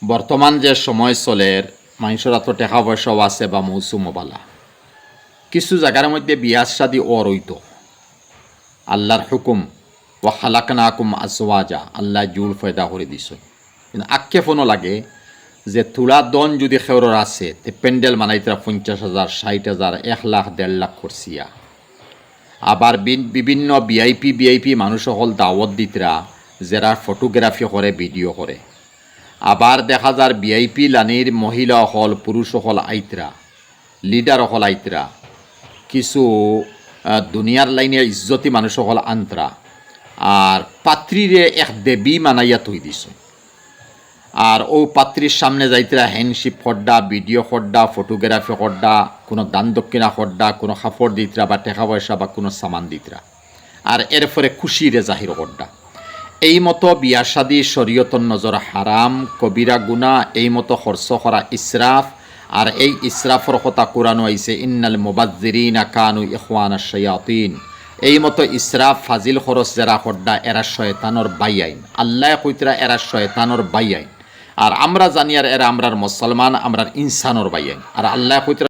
বর্তমান যে সময় চলের মানুষেরা তো টাকা পয়সাও আছে বা মৌসুমও বালা, কিছু জায়গার মধ্যে বিয়া শাদি অরৈত আল্লাহর হুকুম ও খালাকনাকুম আজওয়াজা, আল্লাহ জুল ফয়দা করে দিছ। কিন্তু আক্ষেপণও লাগে যে তুলা দন যদি খেউরর আছে তে প্যান্ডেল বানাইতরা 50,000, 60,000, 1,00,000, 1.5 লাখ করছিয়া। আবার বিভিন্ন ভিআইপি মানুষ হল দাওয়াত দিতরা যারা ফটোগ্রাফি করে, ভিডিও করে। আবার দেখা যার ভিআইপি লানির মহিলা হল, পুরুষ হল আইতরা, লিডার হল আইতরা, কিছু দুনিয়ার লাইনে ইজ্জতি মানুষ হল আন্তরা, আর পাত্রীরে এক দেবী মানাইয়া থই দিছ। আর ও পাত্রীর সামনে যাইতরা হ্যান্ডশিপ খড্ডা, ভিডিও খড্ডা, ফটোগ্রাফি খড্ডা, কোনো দান দক্ষিণা খড্ডা, কোনো কাপড় দিতরা বা টাকা পয়সা বা কোনো সামান দিতরা, আর এরপরে খুশিরে জাহির খড্ডা। এই মতো বিয়া শাদী শরীয়তর নজর হারাম, কবিরা গুনাহ। এই মতো খরচ করা ইসরাফ, আর এই ইসরাফর কথা কোরআন আইছে ইন্নাল মুবাজ্জিরিনা কানু ইখওয়ানাশ শায়াতিন। এই মতো ইসরাফ ফাজিল খরচ যারা খড্ডা এরা শয়তানর বাইআইন। আল্লাহ কইতরা এরা শয়তানর বাইআইন, আর আমরা জানি আর এরা আমরার মুসলমান, আমরার ইনসানর বাইআইন। আর আল্লাহ কইতরা